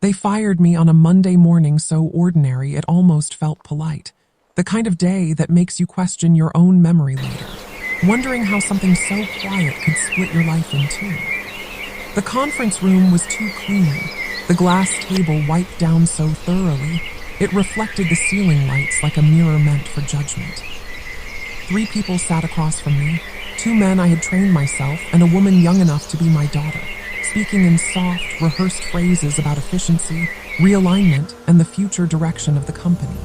They fired me on a Monday morning so ordinary it almost felt polite. The kind of day that makes you question your own memory later, wondering how something so quiet could split your life in two. The conference room was too clean, the glass table wiped down so thoroughly, it reflected the ceiling lights like a mirror meant for judgment. 3 people sat across from me, 2 men I had trained myself and a woman young enough to be my daughter, speaking in soft, rehearsed phrases about efficiency, realignment, and the future direction of the company.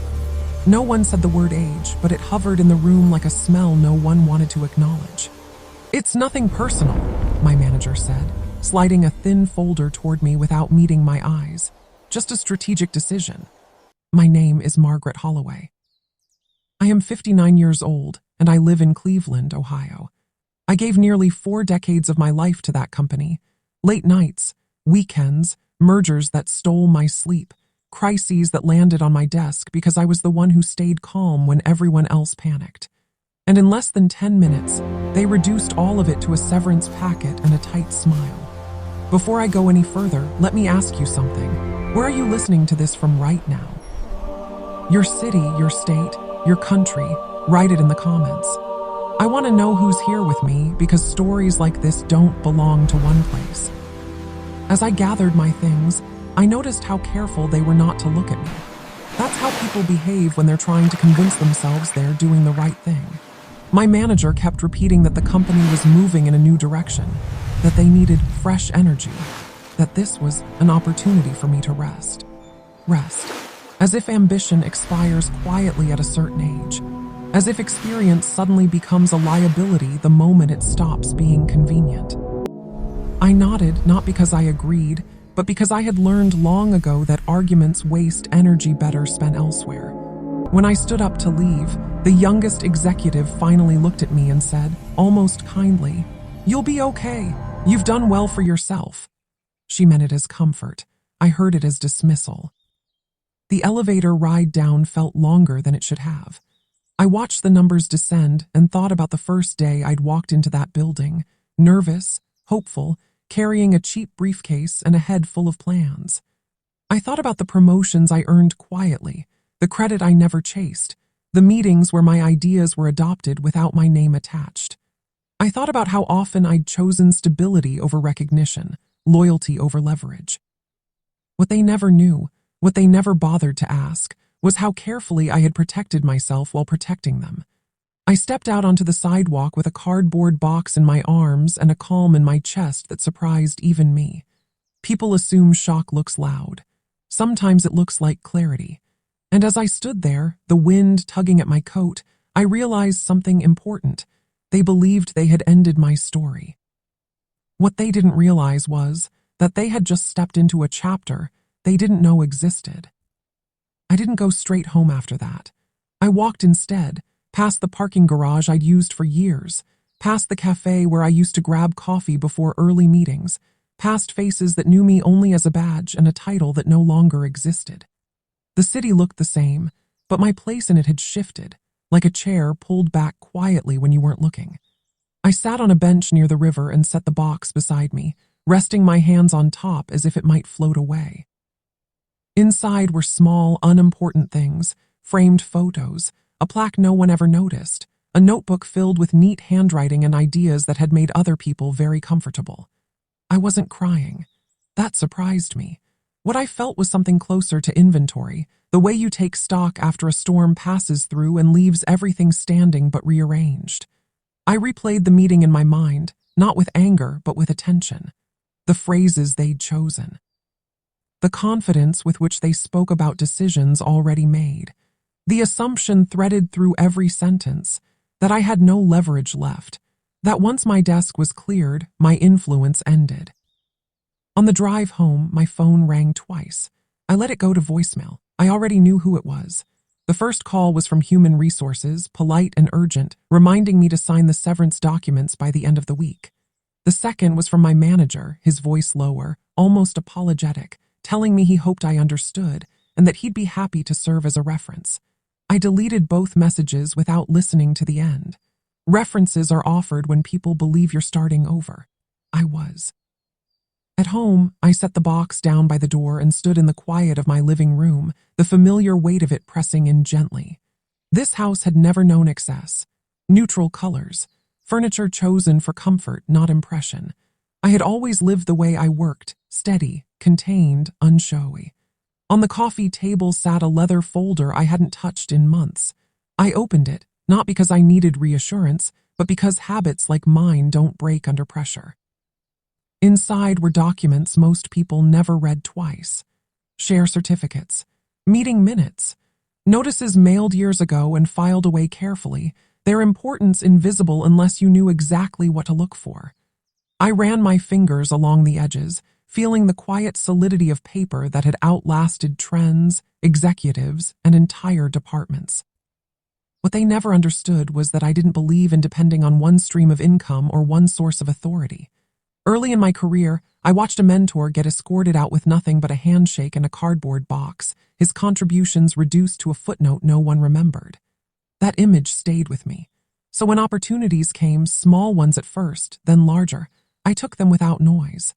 No one said the word age, but it hovered in the room like a smell no one wanted to acknowledge. "It's nothing personal," my manager said, sliding a thin folder toward me without meeting my eyes. "Just a strategic decision. My name is Margaret Holloway. I am 59 years old, and I live in Cleveland, Ohio. I gave nearly 4 decades of my life to that company. Late nights, weekends, mergers that stole my sleep, crises that landed on my desk because I was the one who stayed calm when everyone else panicked. And in less than 10 minutes, they reduced all of it to a severance packet and a tight smile. Before I go any further, let me ask you something. Where are you listening to this from right now? Your city, your state, your country, write it in the comments. I want to know who's here with me because stories like this don't belong to one place." As I gathered my things, I noticed how careful they were not to look at me. That's how people behave when they're trying to convince themselves they're doing the right thing. My manager kept repeating that the company was moving in a new direction, that they needed fresh energy, that this was an opportunity for me to rest. Rest. As if ambition expires quietly at a certain age. As if experience suddenly becomes a liability the moment it stops being convenient. I nodded, not because I agreed, but because I had learned long ago that arguments waste energy better spent elsewhere. When I stood up to leave, the youngest executive finally looked at me and said, almost kindly, "You'll be okay. You've done well for yourself." She meant it as comfort. I heard it as dismissal. The elevator ride down felt longer than it should have. I watched the numbers descend and thought about the first day I'd walked into that building, nervous, hopeful, carrying a cheap briefcase and a head full of plans. I thought about the promotions I earned quietly, the credit I never chased, the meetings where my ideas were adopted without my name attached. I thought about how often I'd chosen stability over recognition, loyalty over leverage. What they never knew, what they never bothered to ask, was how carefully I had protected myself while protecting them. I stepped out onto the sidewalk with a cardboard box in my arms and a calm in my chest that surprised even me. People assume shock looks loud. Sometimes it looks like clarity. And as I stood there, the wind tugging at my coat, I realized something important. They believed they had ended my story. What they didn't realize was that they had just stepped into a chapter they didn't know existed. I didn't go straight home after that. I walked instead, past the parking garage I'd used for years, past the cafe where I used to grab coffee before early meetings, past faces that knew me only as a badge and a title that no longer existed. The city looked the same, but my place in it had shifted, like a chair pulled back quietly when you weren't looking. I sat on a bench near the river and set the box beside me, resting my hands on top as if it might float away. Inside were small, unimportant things, framed photos, a plaque no one ever noticed, a notebook filled with neat handwriting and ideas that had made other people very comfortable. I wasn't crying. That surprised me. What I felt was something closer to inventory, the way you take stock after a storm passes through and leaves everything standing but rearranged. I replayed the meeting in my mind, not with anger but with attention. The phrases they'd chosen. The confidence with which they spoke about decisions already made. The assumption threaded through every sentence that I had no leverage left, that once my desk was cleared, my influence ended. On the drive home, my phone rang twice. I let it go to voicemail. I already knew who it was. The first call was from Human Resources, polite and urgent, reminding me to sign the severance documents by the end of the week. The second was from my manager, his voice lower, almost apologetic, telling me he hoped I understood and that he'd be happy to serve as a reference. I deleted both messages without listening to the end. References are offered when people believe you're starting over. I was. At home, I set the box down by the door and stood in the quiet of my living room, the familiar weight of it pressing in gently. This house had never known excess. Neutral colors, furniture chosen for comfort, not impression. I had always lived the way I worked, steady, contained, unshowy. On the coffee table sat a leather folder I hadn't touched in months. I opened it, not because I needed reassurance, but because habits like mine don't break under pressure. Inside were documents most people never read twice. Share certificates, meeting minutes, notices mailed years ago and filed away carefully, their importance invisible unless you knew exactly what to look for. I ran my fingers along the edges, feeling the quiet solidity of paper that had outlasted trends, executives, and entire departments. What they never understood was that I didn't believe in depending on one stream of income or one source of authority. Early in my career, I watched a mentor get escorted out with nothing but a handshake and a cardboard box, his contributions reduced to a footnote no one remembered. That image stayed with me. So when opportunities came, small ones at first, then larger, I took them without noise.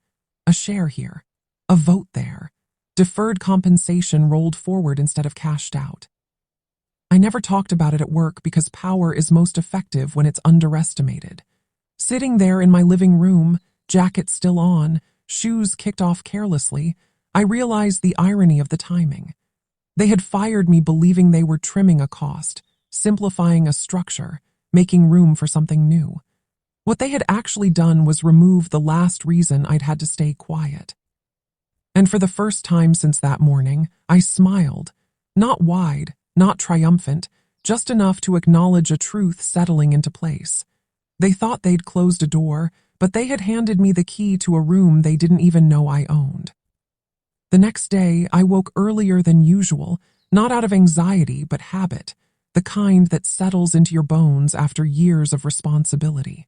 A share here, a vote there. Deferred compensation rolled forward instead of cashed out. I never talked about it at work because power is most effective when it's underestimated. Sitting there in my living room, jacket still on, shoes kicked off carelessly, I realized the irony of the timing. They had fired me believing they were trimming a cost, simplifying a structure, making room for something new. What they had actually done was remove the last reason I'd had to stay quiet. And for the first time since that morning, I smiled, not wide, not triumphant, just enough to acknowledge a truth settling into place. They thought they'd closed a door, but they had handed me the key to a room they didn't even know I owned. The next day, I woke earlier than usual, not out of anxiety, but habit, the kind that settles into your bones after years of responsibility.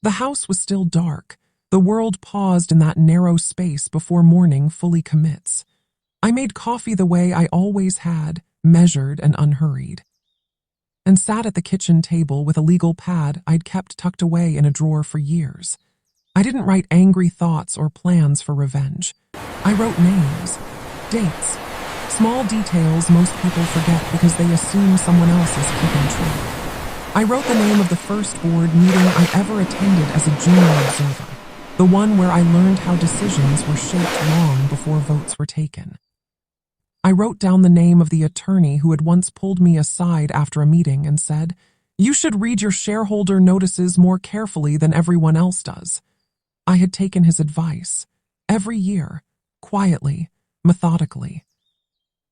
The house was still dark. The world paused in that narrow space before morning fully commits. I made coffee the way I always had, measured and unhurried, and sat at the kitchen table with a legal pad I'd kept tucked away in a drawer for years. I didn't write angry thoughts or plans for revenge. I wrote names, dates, small details most people forget because they assume someone else is keeping track. I wrote the name of the first board meeting I ever attended as a junior observer, the one where I learned how decisions were shaped long before votes were taken. I wrote down the name of the attorney who had once pulled me aside after a meeting and said, "You should read your shareholder notices more carefully than everyone else does." I had taken his advice, every year, quietly, methodically.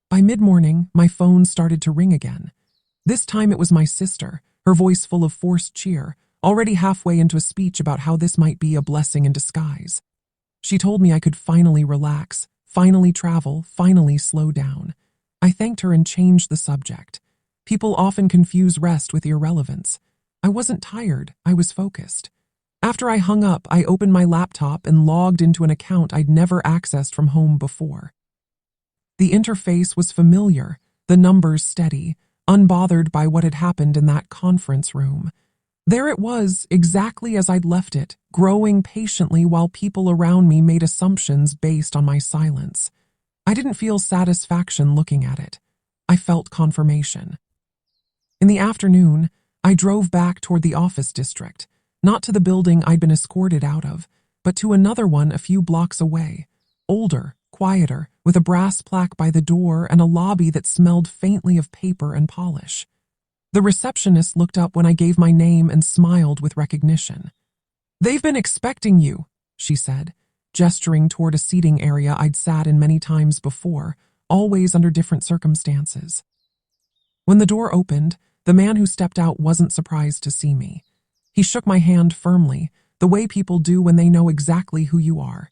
By mid-morning, my phone started to ring again. This time it was my sister, her voice full of forced cheer, already halfway into a speech about how this might be a blessing in disguise. She told me I could finally relax, finally travel, finally slow down. I thanked her and changed the subject. People often confuse rest with irrelevance. I wasn't tired, I was focused. After I hung up, I opened my laptop and logged into an account I'd never accessed from home before. The interface was familiar, the numbers steady, unbothered by what had happened in that conference room. There it was, exactly as I'd left it, growing patiently while people around me made assumptions based on my silence. I didn't feel satisfaction looking at it. I felt confirmation. In the afternoon, I drove back toward the office district, not to the building I'd been escorted out of, but to another one a few blocks away, older, quieter, with a brass plaque by the door and a lobby that smelled faintly of paper and polish. The receptionist looked up when I gave my name and smiled with recognition. "They've been expecting you," she said, gesturing toward a seating area I'd sat in many times before, always under different circumstances. When the door opened, the man who stepped out wasn't surprised to see me. He shook my hand firmly, the way people do when they know exactly who you are.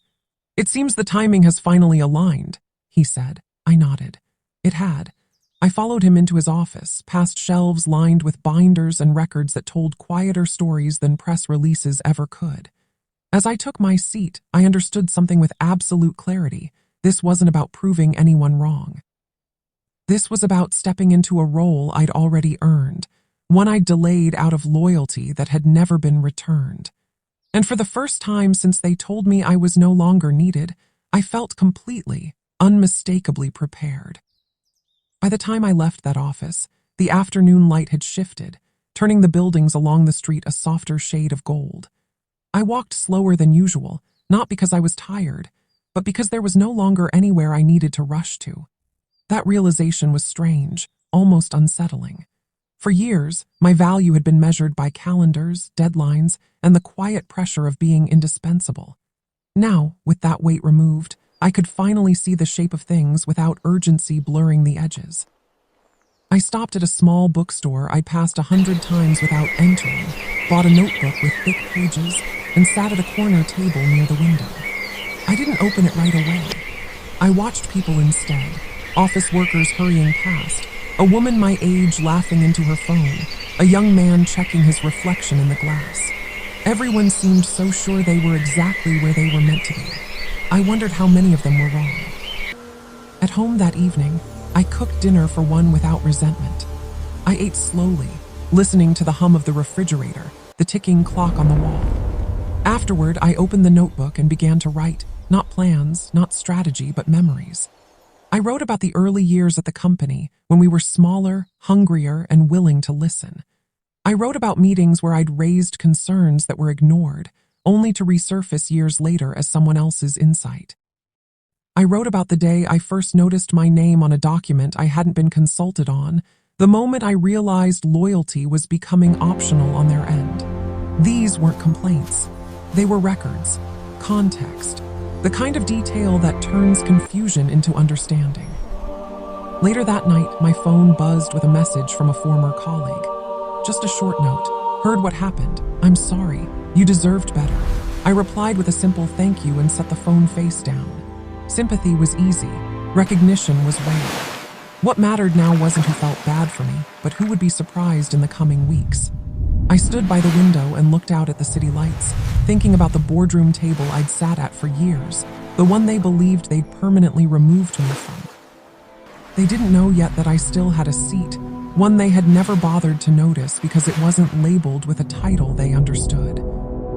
"It seems the timing has finally aligned," he said. I nodded. It had. I followed him into his office, past shelves lined with binders and records that told quieter stories than press releases ever could. As I took my seat, I understood something with absolute clarity. This wasn't about proving anyone wrong. This was about stepping into a role I'd already earned, one I'd delayed out of loyalty that had never been returned. And for the first time since they told me I was no longer needed, I felt completely, unmistakably prepared. By the time I left that office, the afternoon light had shifted, turning the buildings along the street a softer shade of gold. I walked slower than usual, not because I was tired, but because there was no longer anywhere I needed to rush to. That realization was strange, almost unsettling. For years, my value had been measured by calendars, deadlines, and the quiet pressure of being indispensable. Now, with that weight removed, I could finally see the shape of things without urgency blurring the edges. I stopped at a small bookstore I'd passed 100 times without entering, bought a notebook with thick pages, and sat at a corner table near the window. I didn't open it right away. I watched people instead, office workers hurrying past, a woman my age laughing into her phone, a young man checking his reflection in the glass. Everyone seemed so sure they were exactly where they were meant to be. I wondered how many of them were wrong. At home that evening, I cooked dinner for one without resentment. I ate slowly, listening to the hum of the refrigerator, the ticking clock on the wall. Afterward, I opened the notebook and began to write, not plans, not strategy, but memories. I wrote about the early years at the company when we were smaller, hungrier, and willing to listen. I wrote about meetings where I'd raised concerns that were ignored, only to resurface years later as someone else's insight. I wrote about the day I first noticed my name on a document I hadn't been consulted on, the moment I realized loyalty was becoming optional on their end. These weren't complaints. They were records, context, the kind of detail that turns confusion into understanding. Later that night, my phone buzzed with a message from a former colleague. Just a short note. Heard what happened. I'm sorry. You deserved better. I replied with a simple thank you and set the phone face down. Sympathy was easy. Recognition was rare. What mattered now wasn't who felt bad for me, but who would be surprised in the coming weeks. I stood by the window and looked out at the city lights, thinking about the boardroom table I'd sat at for years, the one they believed they'd permanently removed me from. They didn't know yet that I still had a seat, one they had never bothered to notice because it wasn't labeled with a title they understood.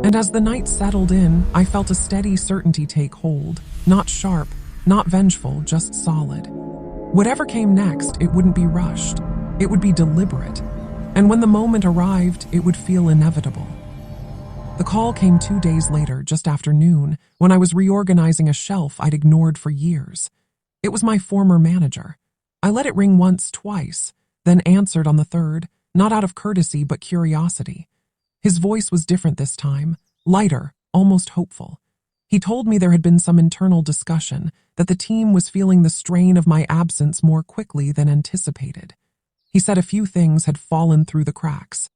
And as the night settled in, I felt a steady certainty take hold, not sharp, not vengeful, just solid. Whatever came next, it wouldn't be rushed. It would be deliberate. And when the moment arrived, it would feel inevitable. The call came 2 days later, just after noon, when I was reorganizing a shelf I'd ignored for years. It was my former manager. I let it ring once, twice, then answered on the third, not out of courtesy but curiosity. His voice was different this time, lighter, almost hopeful. He told me there had been some internal discussion, that the team was feeling the strain of my absence more quickly than anticipated. He said a few things had fallen through the cracks.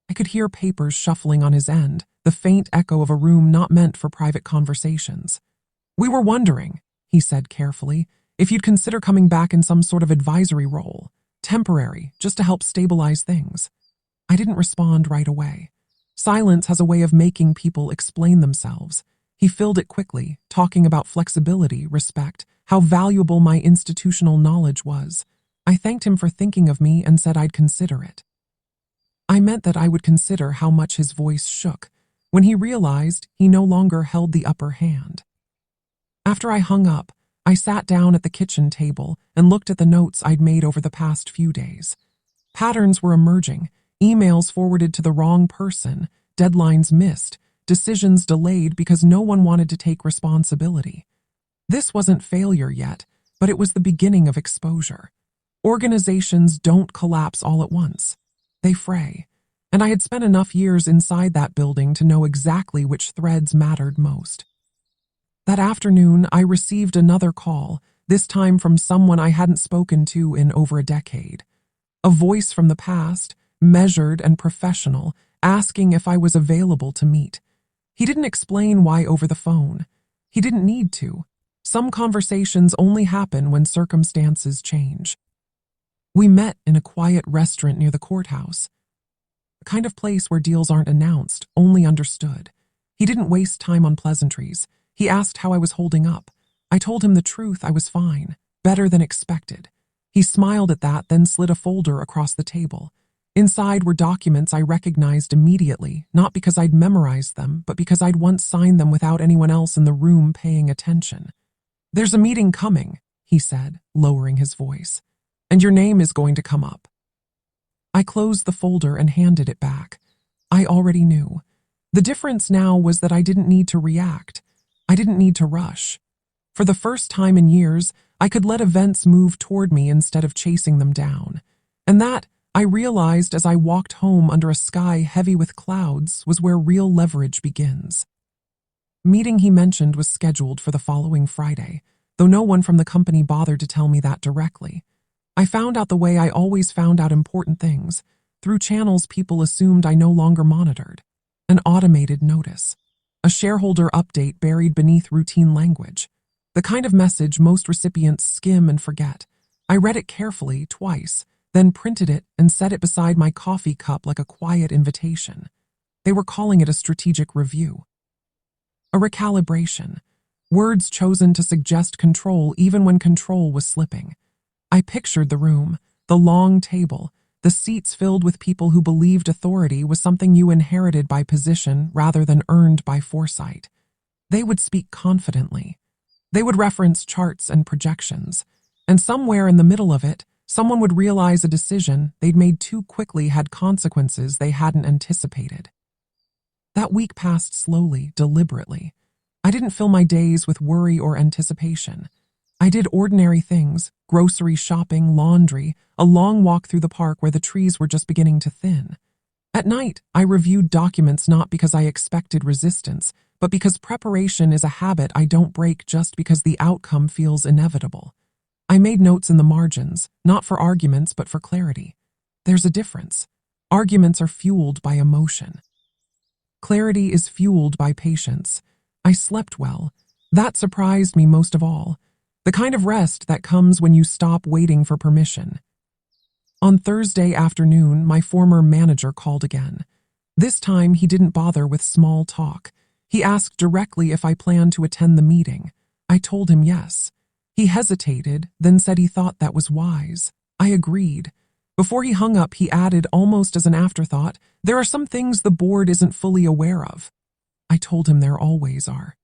I could hear papers shuffling on his end, the faint echo of a room not meant for private conversations. We were wondering, he said carefully, if you'd consider coming back in some sort of advisory role, temporary, just to help stabilize things. I didn't respond right away. Silence has a way of making people explain themselves. He filled it quickly, talking about flexibility, respect, how valuable my institutional knowledge was. I thanked him for thinking of me and said I'd consider it. I meant that I would consider how much his voice shook when he realized he no longer held the upper hand. After I hung up, I sat down at the kitchen table and looked at the notes I'd made over the past few days. Patterns were emerging, emails forwarded to the wrong person, deadlines missed, decisions delayed because no one wanted to take responsibility. This wasn't failure yet, but it was the beginning of exposure. Organizations don't collapse all at once. They fray. And I had spent enough years inside that building to know exactly which threads mattered most. That afternoon, I received another call, this time from someone I hadn't spoken to in over a decade. A voice from the past, measured and professional, asking if I was available to meet. He didn't explain why over the phone. He didn't need to. Some conversations only happen when circumstances change. We met in a quiet restaurant near the courthouse. The kind of place where deals aren't announced, only understood. He didn't waste time on pleasantries. He asked how I was holding up. I told him the truth, I was fine, better than expected. He smiled at that, then slid a folder across the table. Inside were documents I recognized immediately, not because I'd memorized them, but because I'd once signed them without anyone else in the room paying attention. "There's a meeting coming," he said, lowering his voice, "and your name is going to come up." I closed the folder and handed it back. I already knew. The difference now was that I didn't need to react. I didn't need to rush. For the first time in years, I could let events move toward me instead of chasing them down. And that, I realized as I walked home under a sky heavy with clouds, was where real leverage begins. Meeting he mentioned was scheduled for the following Friday, though no one from the company bothered to tell me that directly. I found out the way I always found out important things, through channels people assumed I no longer monitored. An automated notice. A shareholder update buried beneath routine language. The kind of message most recipients skim and forget. I read it carefully, twice, then printed it and set it beside my coffee cup like a quiet invitation. They were calling it a strategic review. A recalibration. Words chosen to suggest control even when control was slipping. I pictured the room, the long table, the seats filled with people who believed authority was something you inherited by position rather than earned by foresight. They would speak confidently. They would reference charts and projections. And somewhere in the middle of it, someone would realize a decision they'd made too quickly had consequences they hadn't anticipated. That week passed slowly, deliberately. I didn't fill my days with worry or anticipation. I did ordinary things, grocery shopping, laundry, a long walk through the park where the trees were just beginning to thin. At night, I reviewed documents not because I expected resistance, but because preparation is a habit I don't break just because the outcome feels inevitable. I made notes in the margins, not for arguments but for clarity. There's a difference. Arguments are fueled by emotion. Clarity is fueled by patience. I slept well. That surprised me most of all. The kind of rest that comes when you stop waiting for permission. On Thursday afternoon, my former manager called again. This time, he didn't bother with small talk. He asked directly if I planned to attend the meeting. I told him yes. He hesitated, then said he thought that was wise. I agreed. Before he hung up, he added, almost as an afterthought, "There are some things the board isn't fully aware of." I told him there always are.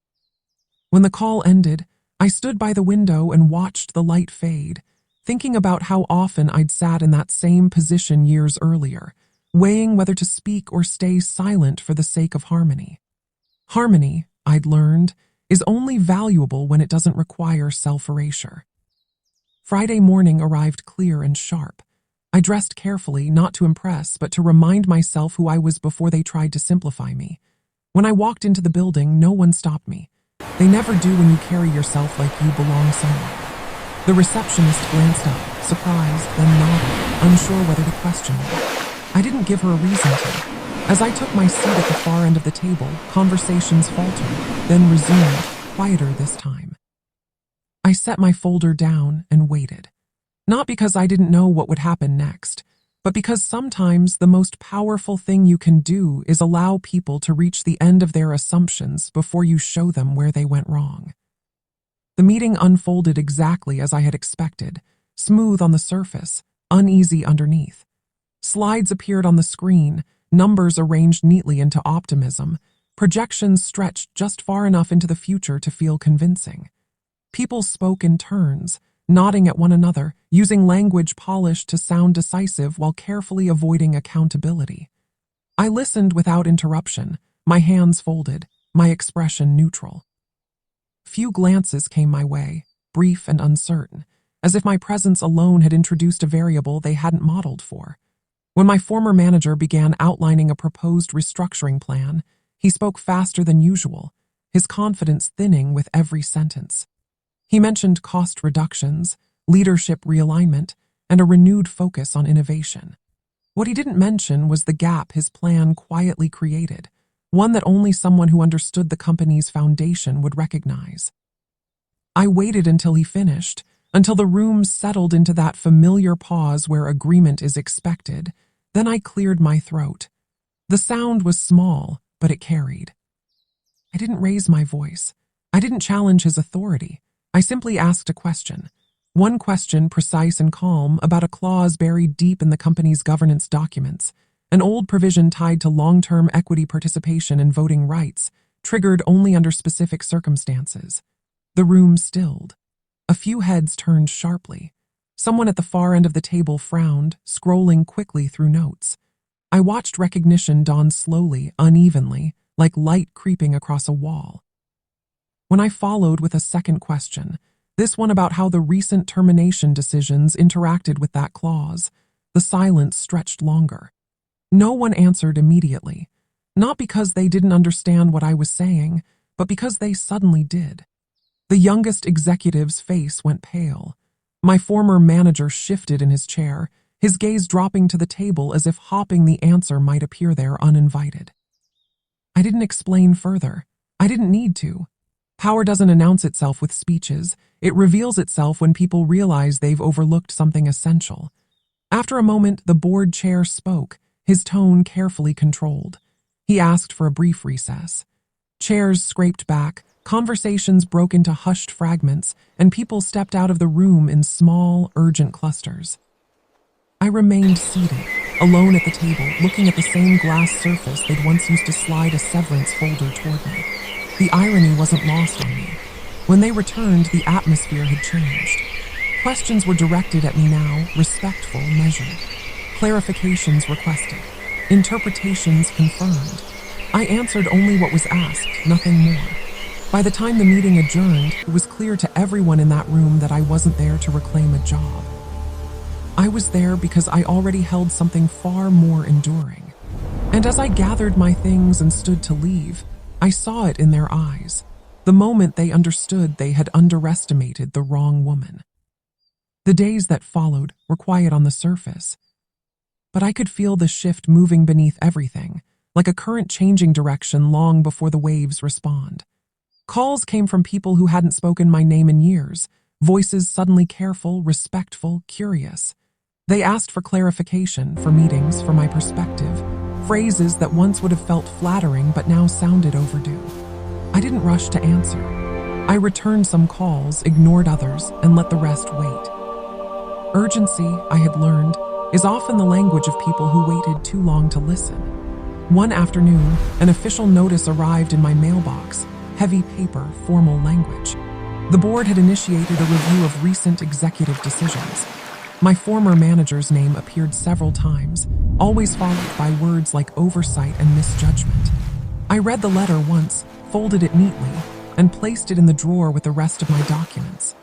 When the call ended, I stood by the window and watched the light fade, thinking about how often I'd sat in that same position years earlier, weighing whether to speak or stay silent for the sake of harmony. Harmony, I'd learned, is only valuable when it doesn't require self-erasure. Friday morning arrived clear and sharp. I dressed carefully, not to impress, but to remind myself who I was before they tried to simplify me. When I walked into the building, no one stopped me. They never do when you carry yourself like you belong somewhere. The receptionist glanced up, surprised, then nodded, unsure whether to question me. I didn't give her a reason to. As I took my seat at the far end of the table, conversations faltered, then resumed, quieter this time. I set my folder down and waited. Not because I didn't know what would happen next, but because sometimes the most powerful thing you can do is allow people to reach the end of their assumptions before you show them where they went wrong. The meeting unfolded exactly as I had expected, smooth on the surface, uneasy underneath. Slides appeared on the screen, numbers arranged neatly into optimism, projections stretched just far enough into the future to feel convincing. People spoke in turns, nodding at one another, using language polished to sound decisive while carefully avoiding accountability. I listened without interruption, my hands folded, my expression neutral. Few glances came my way, brief and uncertain, as if my presence alone had introduced a variable they hadn't modeled for. When my former manager began outlining a proposed restructuring plan, he spoke faster than usual, his confidence thinning with every sentence. He mentioned cost reductions, leadership realignment, and a renewed focus on innovation. What he didn't mention was the gap his plan quietly created, one that only someone who understood the company's foundation would recognize. I waited until he finished, until the room settled into that familiar pause where agreement is expected. Then I cleared my throat. The sound was small, but it carried. I didn't raise my voice. I didn't challenge his authority. I simply asked a question. One question, precise and calm, about a clause buried deep in the company's governance documents, an old provision tied to long-term equity participation and voting rights, triggered only under specific circumstances. The room stilled. A few heads turned sharply. Someone at the far end of the table frowned, scrolling quickly through notes. I watched recognition dawn slowly, unevenly, like light creeping across a wall. When I followed with a second question, this one about how the recent termination decisions interacted with that clause, the silence stretched longer. No one answered immediately, not because they didn't understand what I was saying, but because they suddenly did. The youngest executive's face went pale. My former manager shifted in his chair, his gaze dropping to the table as if hoping the answer might appear there uninvited. I didn't explain further. I didn't need to. Power doesn't announce itself with speeches. It reveals itself when people realize they've overlooked something essential. After a moment, the board chair spoke, his tone carefully controlled. He asked for a brief recess. Chairs scraped back, conversations broke into hushed fragments, and people stepped out of the room in small, urgent clusters. I remained seated, alone at the table, looking at the same glass surface they'd once used to slide a severance folder toward me. The irony wasn't lost on me. When they returned, the atmosphere had changed. Questions were directed at me now, respectful, measured. Clarifications requested. Interpretations confirmed. I answered only what was asked, nothing more. By the time the meeting adjourned, it was clear to everyone in that room that I wasn't there to reclaim a job. I was there because I already held something far more enduring. And as I gathered my things and stood to leave, I saw it in their eyes, the moment they understood they had underestimated the wrong woman. The days that followed were quiet on the surface, but I could feel the shift moving beneath everything, like a current changing direction long before the waves respond. Calls came from people who hadn't spoken my name in years, voices suddenly careful, respectful, curious. They asked for clarification, for meetings, for my perspective, phrases that once would have felt flattering but now sounded overdue. I didn't rush to answer. I returned some calls, ignored others, and let the rest wait. Urgency, I had learned, is often the language of people who waited too long to listen. One afternoon, an official notice arrived in my mailbox, heavy paper, formal language. The board had initiated a review of recent executive decisions. My former manager's name appeared several times, always followed by words like oversight and misjudgment. I read the letter once, folded it neatly, and placed it in the drawer with the rest of my documents.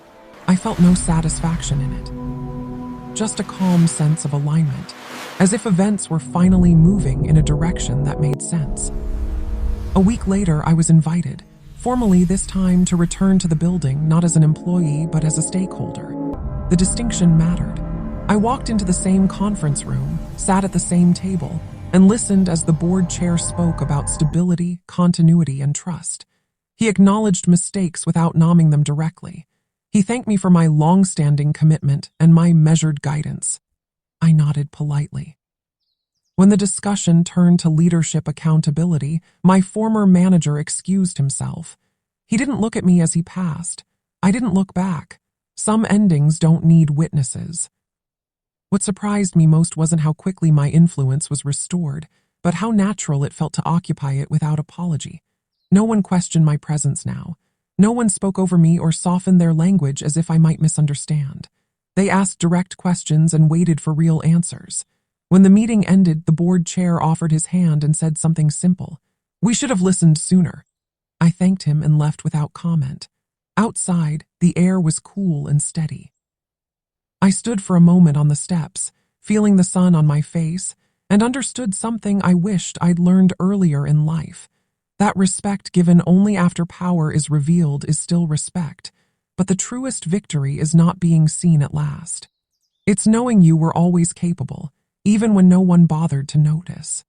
I felt no satisfaction in it, just a calm sense of alignment, as if events were finally moving in a direction that made sense. A week later, I was invited, formally this time, to return to the building, not as an employee but as a stakeholder. The distinction mattered. I walked into the same conference room, sat at the same table, and listened as the board chair spoke about stability, continuity, and trust. He acknowledged mistakes without naming them directly. He thanked me for my long-standing commitment and my measured guidance. I nodded politely. When the discussion turned to leadership accountability, my former manager excused himself. He didn't look at me as he passed. I didn't look back. Some endings don't need witnesses. What surprised me most wasn't how quickly my influence was restored, but how natural it felt to occupy it without apology. No one questioned my presence now. No one spoke over me or softened their language as if I might misunderstand. They asked direct questions and waited for real answers. When the meeting ended, the board chair offered his hand and said something simple. "We should have listened sooner." I thanked him and left without comment. Outside, the air was cool and steady. I stood for a moment on the steps, feeling the sun on my face, and understood something I wished I'd learned earlier in life. That respect given only after power is revealed is still respect, but the truest victory is not being seen at last. It's knowing you were always capable, even when no one bothered to notice.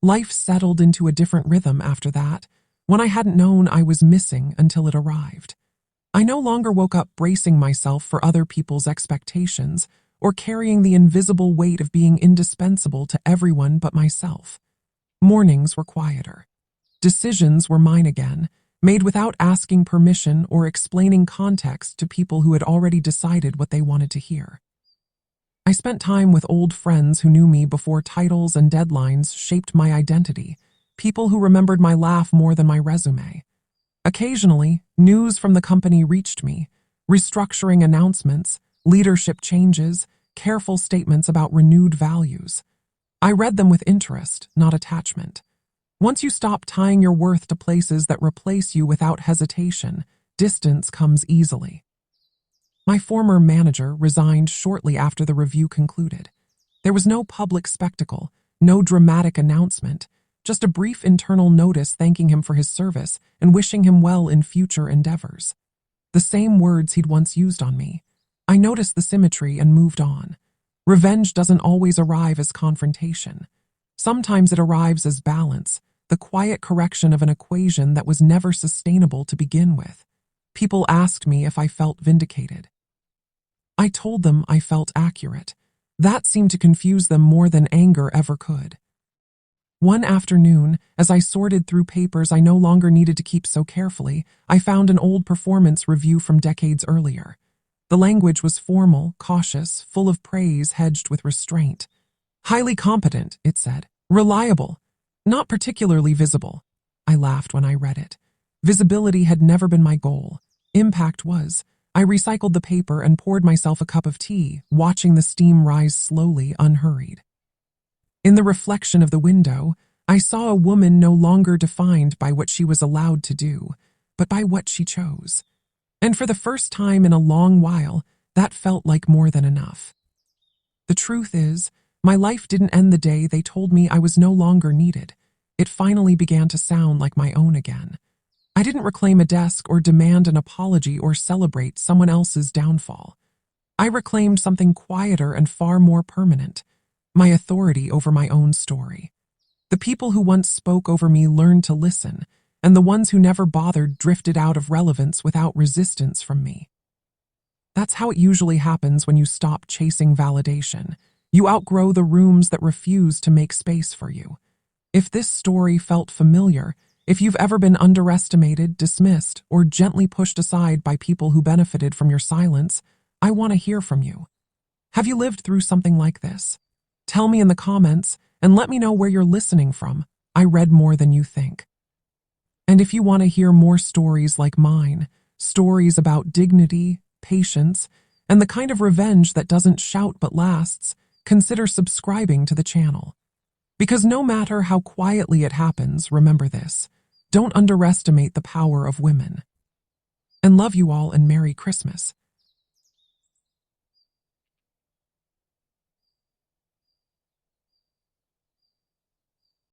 Life settled into a different rhythm after that, when I hadn't known I was missing until it arrived. I no longer woke up bracing myself for other people's expectations or carrying the invisible weight of being indispensable to everyone but myself. Mornings were quieter. Decisions were mine again, made without asking permission or explaining context to people who had already decided what they wanted to hear. I spent time with old friends who knew me before titles and deadlines shaped my identity, people who remembered my laugh more than my resume. Occasionally, news from the company reached me, restructuring announcements, leadership changes, careful statements about renewed values. I read them with interest, not attachment. Once you stop tying your worth to places that replace you without hesitation, distance comes easily. My former manager resigned shortly after the review concluded. There was no public spectacle, no dramatic announcement, just a brief internal notice thanking him for his service and wishing him well in future endeavors. The same words he'd once used on me. I noticed the symmetry and moved on. Revenge doesn't always arrive as confrontation. Sometimes it arrives as balance, the quiet correction of an equation that was never sustainable to begin with. People asked me if I felt vindicated. I told them I felt accurate. That seemed to confuse them more than anger ever could. One afternoon, as I sorted through papers I no longer needed to keep so carefully, I found an old performance review from decades earlier. The language was formal, cautious, full of praise hedged with restraint. Highly competent, it said. Reliable. Not particularly visible. I laughed when I read it. Visibility had never been my goal. Impact was. I recycled the paper and poured myself a cup of tea, watching the steam rise slowly, unhurried. In the reflection of the window, I saw a woman no longer defined by what she was allowed to do, but by what she chose. And for the first time in a long while, that felt like more than enough. The truth is, my life didn't end the day they told me I was no longer needed. It finally began to sound like my own again. I didn't reclaim a desk or demand an apology or celebrate someone else's downfall. I reclaimed something quieter and far more permanent, my authority over my own story. The people who once spoke over me learned to listen, and the ones who never bothered drifted out of relevance without resistance from me. That's how it usually happens when you stop chasing validation. You outgrow the rooms that refuse to make space for you. If this story felt familiar, if you've ever been underestimated, dismissed, or gently pushed aside by people who benefited from your silence, I want to hear from you. Have you lived through something like this? Tell me in the comments and let me know where you're listening from. I read more than you think. And if you want to hear more stories like mine, stories about dignity, patience, and the kind of revenge that doesn't shout but lasts, consider subscribing to the channel. Because no matter how quietly it happens, remember this: don't underestimate the power of women. And love you all and Merry Christmas.